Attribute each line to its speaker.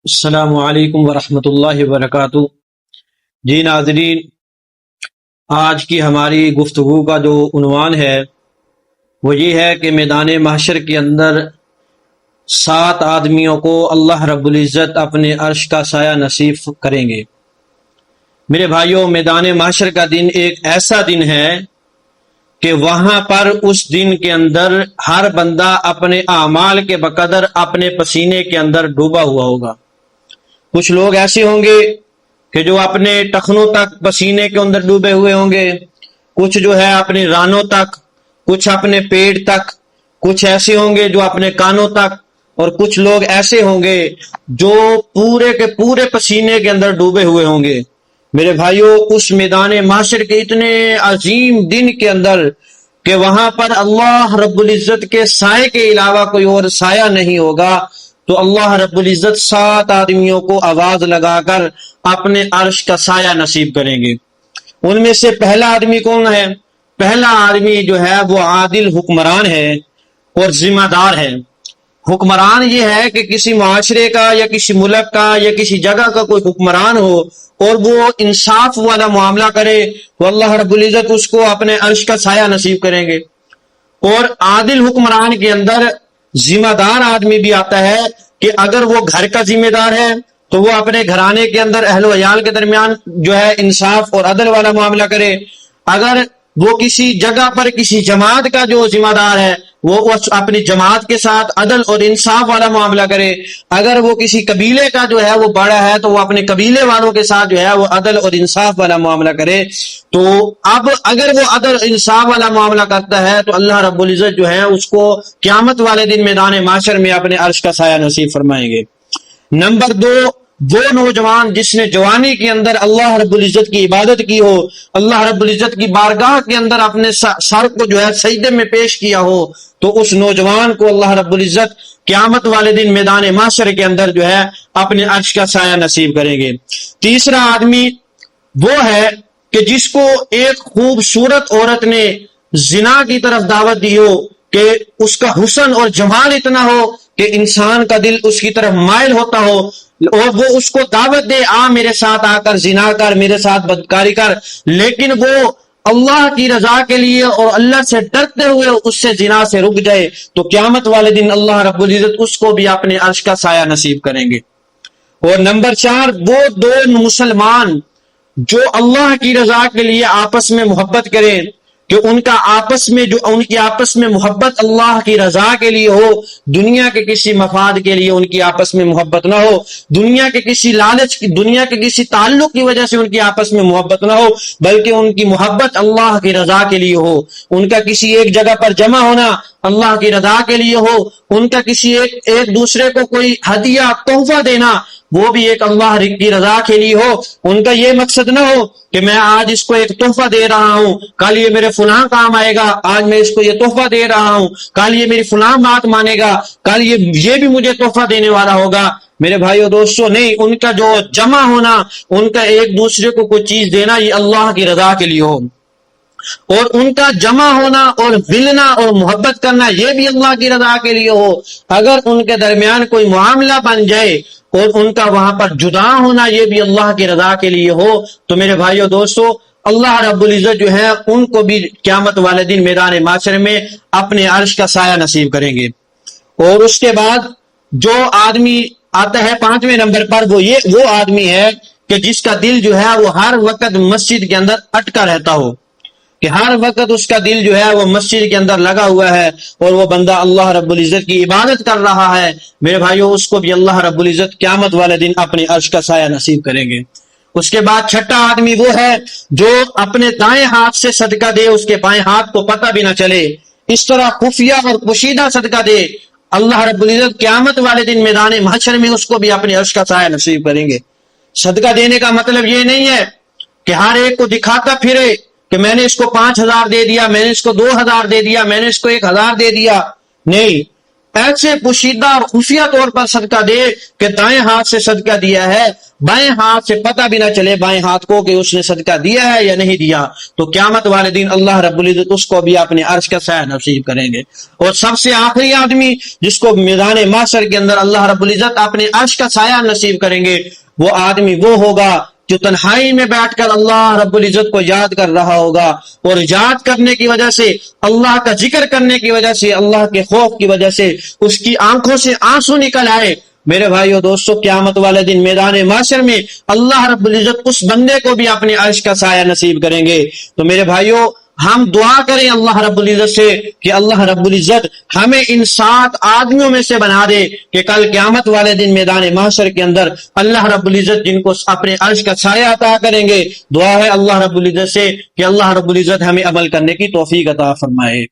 Speaker 1: السلام علیکم ورحمۃ اللہ وبرکاتہ۔ جی ناظرین، آج کی ہماری گفتگو کا جو عنوان ہے وہ یہ ہے کہ میدان محشر کے اندر 7 آدمیوں کو اللہ رب العزت اپنے عرش کا سایہ نصیب کریں گے۔ میرے بھائیوں، میدان محشر کا دن ایک ایسا دن ہے کہ وہاں پر اس دن کے اندر ہر بندہ اپنے اعمال کے بقدر اپنے پسینے کے اندر ڈوبا ہوا ہوگا۔ کچھ لوگ ایسے ہوں گے کہ جو اپنے ٹخنوں تک پسینے کے اندر ڈوبے ہوئے ہوں گے، کچھ جو ہے اپنے رانوں تک، کچھ اپنے پیٹ تک، کچھ ایسے ہوں گے جو اپنے کانوں تک، اور کچھ لوگ ایسے ہوں گے جو پورے کے پورے پسینے کے اندر ڈوبے ہوئے ہوں گے۔ میرے بھائیوں، اس میدان محشر کے اتنے عظیم دن کے اندر کہ وہاں پر اللہ رب العزت کے سائے کے علاوہ کوئی اور سایہ نہیں ہوگا، تو اللہ رب العزت 7 آدمیوں کو آواز لگا کر اپنے عرش کا سایہ نصیب کریں گے۔ ان میں سے پہلا آدمی کون ہے؟ پہلا آدمی جو ہے وہ عادل حکمران ہے اور ذمہ دار ہے۔ حکمران یہ ہے کہ کسی معاشرے کا یا کسی ملک کا یا کسی جگہ کا کوئی حکمران ہو اور وہ انصاف والا معاملہ کرے تو اللہ رب العزت اس کو اپنے عرش کا سایہ نصیب کریں گے۔ اور عادل حکمران کے اندر ذمہ دار آدمی بھی آتا ہے کہ اگر وہ گھر کا ذمہ دار ہے تو وہ اپنے گھرانے کے اندر اہل و عیال کے درمیان جو ہے انصاف اور عدل والا معاملہ کرے۔ اگر وہ کسی جگہ پر کسی جماعت کا جو ذمہ دار ہے وہ اپنی جماعت کے ساتھ عدل اور انصاف والا معاملہ کرے۔ اگر وہ کسی قبیلے کا جو ہے وہ بڑا ہے تو وہ اپنے قبیلے والوں کے ساتھ جو ہے وہ عدل اور انصاف والا معاملہ کرے۔ تو اب اگر وہ عدل انصاف والا معاملہ کرتا ہے تو اللہ رب العزت جو ہے اس کو قیامت والے دن میدان محشر میں اپنے عرش کا سایہ نصیب فرمائیں گے۔ نمبر 2، وہ نوجوان جس نے جوانی کے اندر اللہ رب العزت کی عبادت کی ہو، اللہ رب العزت کی بارگاہ کے اندر اپنے سر کو جو ہے سجدے میں پیش کیا ہو، تو اس نوجوان کو اللہ رب العزت قیامت والے دن میدان محشر کے اندر جو ہے اپنے عرش کا سایہ نصیب کریں گے۔ تیسرا آدمی وہ ہے کہ جس کو ایک خوبصورت عورت نے زنا کی طرف دعوت دی ہو کہ اس کا حسن اور جمال اتنا ہو کہ انسان کا دل اس کی طرف مائل ہوتا ہو، اور وہ اس کو دعوت دے، آ میرے ساتھ آ کر زنا کر، میرے ساتھ بدکاری کر، لیکن وہ اللہ کی رضا کے لیے اور اللہ سے ڈرتے ہوئے اس سے زنا سے رک جائے تو قیامت والے دن اللہ رب العزت اس کو بھی اپنے عرش کا سایہ نصیب کریں گے۔ اور نمبر 4، وہ 2 مسلمان جو اللہ کی رضا کے لیے آپس میں محبت کریں، کہ ان کی آپس میں محبت اللہ کی رضا کے لیے ہو، دنیا کے کسی مفاد کے لیے ان کی آپس میں محبت نہ ہو، دنیا کے کسی لالچ کی، دنیا کے کسی تعلق کی وجہ سے ان کی آپس میں محبت نہ ہو، بلکہ ان کی محبت اللہ کی رضا کے لیے ہو۔ ان کا کسی ایک جگہ پر جمع ہونا اللہ کی رضا کے لیے ہو، ان کا کسی ایک دوسرے کو کوئی ہدیہ تحفہ دینا وہ بھی ایک اللہ کی رضا کے لیے ہو۔ ان کا یہ مقصد نہ ہو کہ میں آج اس کو ایک تحفہ دے رہا ہوں، کل یہ میرے فلاں کام آئے گا، آج میں اس کو یہ تحفہ دے رہا ہوں، کل یہ میری فلاں بات مانے گا، کل یہ بھی مجھے تحفہ دینے والا ہوگا۔ میرے بھائیو دوستو، نہیں، ان کا جو جمع ہونا، ان کا ایک دوسرے کو کوئی چیز دینا، یہ اللہ کی رضا کے لیے ہو، اور ان کا جمع ہونا اور ملنا اور محبت کرنا یہ بھی اللہ کی رضا کے لیے ہو۔ اگر ان کے درمیان کوئی معاملہ بن جائے اور ان کا وہاں پر جدا ہونا یہ بھی اللہ کی رضا کے لیے ہو، تو میرے بھائیو دوستو، اللہ رب العزت جو ہے ان کو بھی قیامت والے دن میدان محشر میں اپنے عرش کا سایہ نصیب کریں گے۔ اور اس کے بعد جو آدمی آتا ہے 5ویں نمبر پر، وہ آدمی ہے کہ جس کا دل جو ہے وہ ہر وقت مسجد کے اندر اٹکا رہتا ہو، کہ ہر وقت اس کا دل جو ہے وہ مسجد کے اندر لگا ہوا ہے اور وہ بندہ اللہ رب العزت کی عبادت کر رہا ہے۔ میرے بھائیو، اس کو بھی اللہ رب العزت قیامت والے دن اپنے عرش کا سایہ نصیب کریں گے۔ اس کے بعد 6واں آدمی وہ ہے جو اپنے دائیں ہاتھ سے صدقہ دے، اس کے بائیں ہاتھ کو پتہ بھی نہ چلے، اس طرح خفیہ اور پوشیدہ صدقہ دے۔ اللہ رب العزت قیامت والے دن میدان محشر میں اس کو بھی اپنے عرش کا سایہ نصیب کریں گے۔ صدقہ دینے کا مطلب یہ نہیں ہے کہ ہر ایک کو دکھاتا پھرے کہ میں نے اس کو 5000 دے دیا، میں نے اس کو 2000 دے دیا، میں نے اس کو 1000 دے دیا۔ نہیں، ایسے پوشیدہ اور خفیہ طور پر صدقہ دے کہ دائیں ہاتھ سے صدقہ دیا ہے، بائیں ہاتھ سے پتہ بھی نہ چلے بائیں ہاتھ کو کہ اس نے صدقہ دیا ہے یا نہیں دیا، تو قیامت والے دن اللہ رب العزت اس کو بھی اپنے عرش کا سایہ نصیب کریں گے۔ اور سب سے آخری آدمی جس کو میدان محشر کے اندر اللہ رب العزت اپنے عرش کا سایہ نصیب کریں گے، وہ آدمی وہ ہوگا جو تنہائی میں بیٹھ کر اللہ رب العزت کو یاد کر رہا ہوگا، اور یاد کرنے کی وجہ سے، اللہ کا ذکر کرنے کی وجہ سے، اللہ کے خوف کی وجہ سے اس کی آنکھوں سے آنسو نکل آئے۔ میرے بھائیو دوستو، قیامت والے دن میدان محشر میں اللہ رب العزت اس بندے کو بھی اپنے عرش کا سایہ نصیب کریں گے۔ تو میرے بھائیو، ہم دعا کریں اللہ رب العزت سے کہ اللہ رب العزت ہمیں ان 7 آدمیوں میں سے بنا دے کہ کل قیامت والے دن میدان محشر کے اندر اللہ رب العزت جن کو اپنے عرش کا سایہ عطا کریں گے۔ دعا ہے اللہ رب العزت سے کہ اللہ رب العزت ہمیں عمل کرنے کی توفیق عطا فرمائے۔